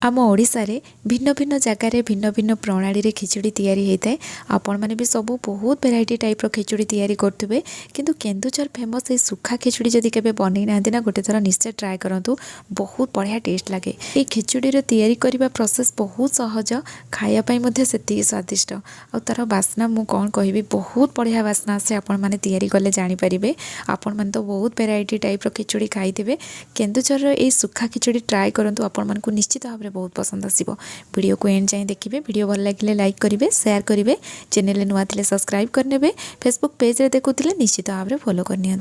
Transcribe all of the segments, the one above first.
आम ओडिशा रे भिन्न भिन्न जगार भिन्न भिन्न प्रणाली रे खिचड़ी तैयारी होता है। आपण मैंने भी सब बहुत वेराइटी टाइप रो खिचड़ी तैयारी करते किंतु केन्दुझर फेमस ये सुखा खिचड़ी जदि केबे बनै ना ना गोटे थर निश्चय ट्राए करंतु बहुत बढ़िया टेस्ट लगे। ये खिचड़ी रे तैयारी करबा प्रोसेस बहुत सहज, खाया पई मध्ये सेति स्वादिष्ट आ तार बास्ना मु कौन कहबी बहुत बढ़िया बास्ना से आपण माने तैयारी कले जानि परिबे। आपण माने तो बहुत वेराइटी टाइप रो खिचड़ी खाइथिबे, केन्दुझर रो ये सुखा खिचड़ी ट्राए करंतु आपण मानकु निश्चित भाव बहुत पसंद आसीबो। वीडियो को एंड जाए देखिए, वीडियो भल लगे लाइक करेंगे, शेयर करेंगे, चैनल नुआ थे सब्सक्राइब करने, फेसबुक पेज रे देखुले निश्चित भाव में फॉलो करनी।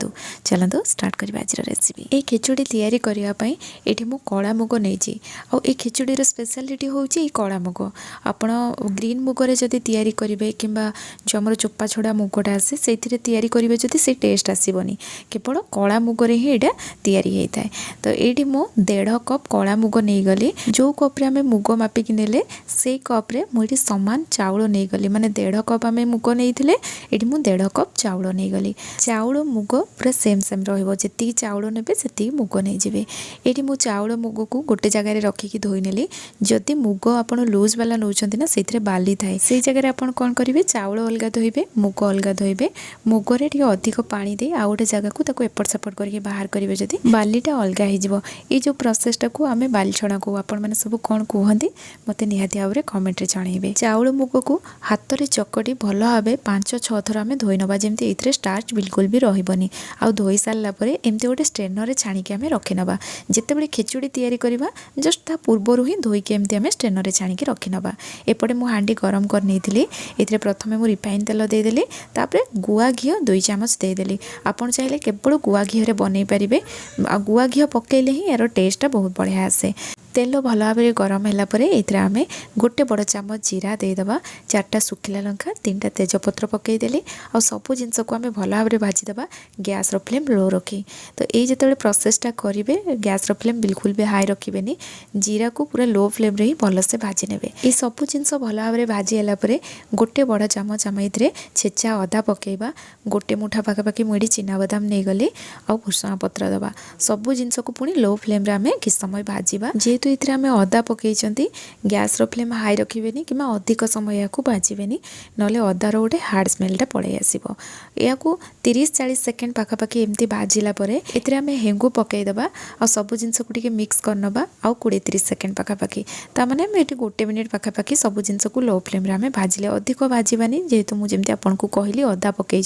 चलते स्टार्ट करवा आज रेसिपी। ये खिचड़ी तैयारी करने ये मुझ कला मुग नहीं आ खिचड़ी स्पेशलिटी हूँ कला मुग। आप ग्रीन मुगरे जदि तैयारी करेंगे कि जो आम चोपा छड़ा मुगटा आसे से तैयारी करेंगे जदि से टेस्ट आसबनी, केवल कला मुगरे ही यहाँ तैयारी होता है। तो ये मु 1.5 कप कला मुग नहीं गली, जो कप्रे आम मुग मापिक नेले से कप्रे मुझे सामान चाउल नहीं गली, माने 1.5 कप आम मुग नहीं थे ये मुझे 1.5 कप चाउल नहीं गली। चाउल मुग पूरा सेम सेम रही चाउल ने से मुग नहीं जाए। ये मुझे चाउल मुग को गोटे जगह रखिकी धोई नेली। जदि मुग आप लूज वाला नौ से बाली थाए से जगह आप कौन करेंगे, चाउल अलग धोइबे, मुग अलग धोइबे, मुगरे अधिक पानी दे आ गोटे जगह को एपट सेपट करके बाहर करेंगे जदि बालीटा अलग हो। ये जो प्रोसेसटा को आम बाली छणा को आपण मैंने सब कौन कहते मत निहाती भाव में कमेंट जनइबे। चाउल मुग को हाथ में चकटी भल भाव 5-6 थर आम धोई नवा, जमी ये स्टार्च बिल्कुल भी रही। आउ धोई सारापर एमती गोटे स्ट्रेनर छाणिकी आम रखिनवा। जितेबाला खिचड़ी तैयारी करवा जस्ट ता पूर्वर ही धोईकी एमती आम स्ट्रेनर छाणिकी रखिनवा। एपटे मु हांडी गरम कर नहीं ये प्रथम मु रिफाइन तेल देदेली, तापर गुआ घी 2 चामच देदेली। आपन चाहिए केवल गुआ घी बनई पारे, गुआ घी पकेले ही यार टेस्टा बहुत बढ़िया आसे। तेल भल भाव में गरम है ये आम गोटे बड़ चामच जीरा देदेबा, 4टा सुखिला लंका, 3टा तेजपत्र पकईदेली आ सबू जिनस को आम भल भाव में भाजीदेवा गैस फ्लेम लो रखी। तो ये जो प्रोसेसटा करेंगे गैस फ्लेम बिल्कुल भी हाई रखिए, जीरा को पूरा लो फ्लेम रे ही भलसे भाजी ने। ये सबू जिनस भल भाव में भाजी है गोटे बड़ चामच आम ये छेचा अदा पकेबा, गोटे मुठा पाखापाखि मुझे चिनाबादाम नहीं गली आ भुसुंगा पत्र दबा। सबू जिनस को पुणी लो फ्लेम रे आम किस समय भाजवा। जेहेतु ये आम अदा पकई गैस फ्लेम हाई रखिए कि अधिक समय या भाजबेनी, ना अदार गोटे हार्ड स्मेलटा पलि आसो। या 30-40 सेकेंड पाखापाखि एमती भाजिला ये आम हेंगु पकईदबा आ सबू जिनस को मिक्स करनबा आ 20-30 सेकेंड पाखापाखि। तामाने आम ये 1 मिनिट पाखापाखि सबू जिनस को लो फ्लेम रे आम भाजिले, अधिक भाजबानी जेहेतु मुझे आपको कहली अदा पकई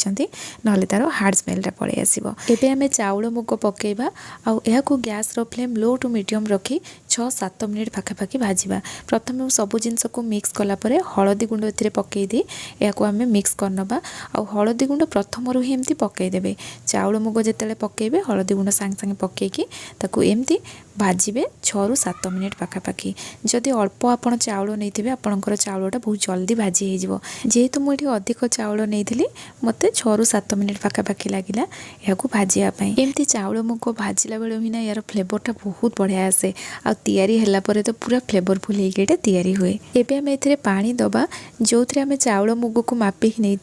ना तार हार्ड स्मेलटा पलि आसो। एबे आम चाउल मुग पकईबा आ gas flame low to medium रखी 6-7 मिनिट पाखापाखि भाजवा। प्रथम सबू जिनस को मिक्स कलापर हलदी गुंड ए पकईदी या आम मिक्स करनबा आ हलदी गुंड प्रथम ही एमती पकईदेवे। चाउल मुग जिते पकईबे हलदी गुंड सांगे सांगे पकईकी ताकू एमती भाजबे 6-7 मिनिट पाखापाखि। जदि अल्प आप चाउल नहीं आपंकर चाउलटा बहुत जल्दी भाजी हो। जेहेतु मुझे अधिक चाउल नहीं मत 6-7 मिनिट पाखापाखि लगिला या भाजापी। एमती चाउल मुग भाजिला बेलू ही ना यार फ्लेवरटा बहुत बढ़िया आसे आ तैयारी है तो पूरा फ्लेवरफुल होकर तैयारी हुए। एबे आम ए पानी दबा जो आम चाउल मुग को मापिक नहीं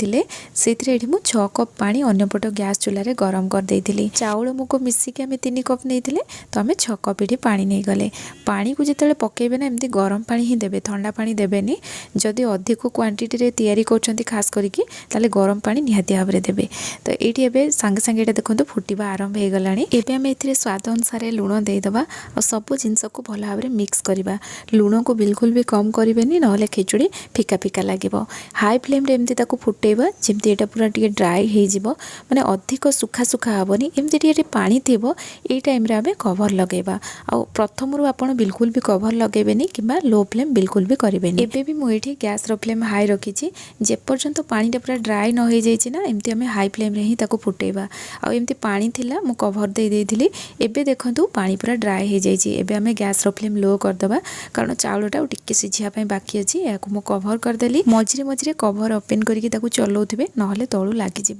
से 6 कप पानी अन्यपट गैस चूल्हे गरम कर देइथिली। चाउल मुग मिसिकी आम 3 कप नहीं तो आम 6 कप ये पानी नहीं गले। पानी को जिते पकेबे ना एमती गरम पानी ही देबे, ठंडा पानी देबेनी। जदि अधिक क्वांटिटी रे तैयारी करछंती खास करिकी ताले गरम पानी निहाती भाव में देबे। तो ये एबे सांगे सांगे देखो फुटिबा आरंभ हो गलानी। एबे आम ए स्वाद अनुसार लुण देदेबा और सबू जिनस को भल भाव में मिक्स करवा। लुण को बिल्कुल भी कम करेंगे ना खिचड़ी फिका फिका लगे। हाई फ्लेम रे एमती फुटेबा जमती एटा पूरा टे ड्राए हो माने अधिक सुखा सुखा हेनी। एमती टे पानी थी ये टाइम रे आम कवर लगेबा आ प्रथम आप बिल्कुल भी कवर लगेबेनी कि लो फ्लेम बिल्कुल भी करेंगे। एबे भी मुझे गैस फ्लेम हाई रखी जेपर्यंत पानीटा पूरा ड्राए न हो जाए ना एमती आम हाई फ्लेम रे ही फुटेबा। आमती पानी थिला मु कवर दे देइथिली। एबे देखंतु पानी पूरा ड्राए हो जाए। एबे आम गैस फ्लेम लो करदबा कारण चाउलटा टिके सिझापी बाकी अच्छी या कवर करदेली। मझे मझे कवर ओपन करके चलाउे ना तलू लगिज।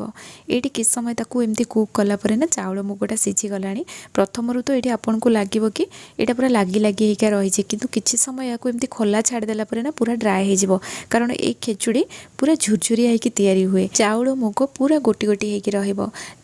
ये किस समय एमती कुक कलापर ना चाउल मुगटा सिझी गला। प्रथम तो ये आपन को लगे कि यहाँ पूरा लगी लगी रही किंतु किसी समय या एमती खोला छाड़देला ना पूरा ड्राए हो कारण ये खिचड़ी पूरा झुरझुरिया होकर तैयारी हुए। चाउल मुग पूरा गोटी गोटी होकर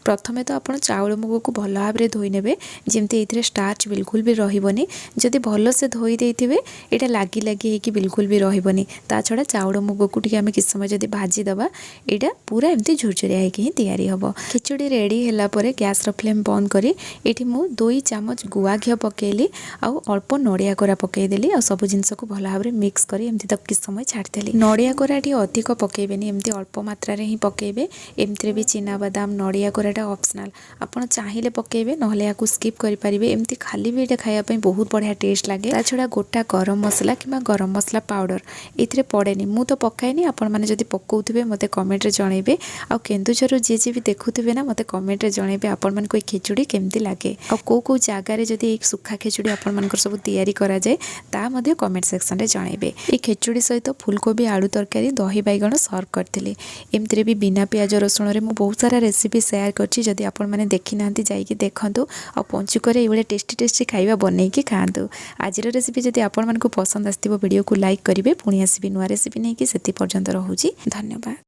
प्रथमे तो आप चाउल मुग को भल भाव में धोई नेबे जमती ये स्टार्च बिल्कुल भी रही जदि भल से धोई देते यहाँ लगी लगी होगी बिल्कुल भी रही ता छड़ा चाउल मुग को आम किस समय जब भाजीदबा यहाँ पूरा एमती झुरझुरिया होगी ही तैयारी हम। खिचड़ी रेडी है गैस फ्लेम बंद करी ये मुझे 2 चामच गुआ घी पकेली आउ अल्प नड़िया कोरा पकईदेली और सब जिनस को भल भाव में मिक्स करी एमती तक किस समय छाड़देली। नड़िया कोरा टी अधिक पकेबेनी एमती अल्प मात्रा ही पकेबे एमती भी चिना बादाम नड़िया कोराटा ऑप्शनल आपड़ चाहिए पकेबे नहले या स्किप करेंगे एमती खाली भी खायापी बहुत बढ़िया टेस्ट लगे। ता छड़ा गोटा गरम मसला कि गरम मसला पाउडर ये पड़ेनि मु तो पकाएनि आपण मैंने जब पकाउे मत कमेंट में जनइबे आउ केन्दुझर जी जी भी देखुवे ना मत कमेंट में जनइबे आपण मन को खिचुड़ी केमती लगे आ कौ जगार जदि सुखा खिचुड़ी आपण मन सब तैयारी करा जाए ता मध्य कमेंट सेक्शन में जनइबे। ये खिचुड़ी सहित फुलकोबी आलू तरकारी दही बैगण सर्व करथिले एमती भी बिना पियाज रसुण रे मु बहुत सारा रेसिपी शेयर करछि जदि आपण माने देखि नांती जाइकी देखंतु आ पंचुक ये टेस्टी टेस्टी खाइबा बनैकी खाआंतु। आज रेसिपी जदि आपण मानकु पसंद आस्तिबो वीडियो को लाइक करिवे पुणी आसीबे नुआ रेसिपी नहीं कि सेति पर्यंत रहूची धन्यवाद।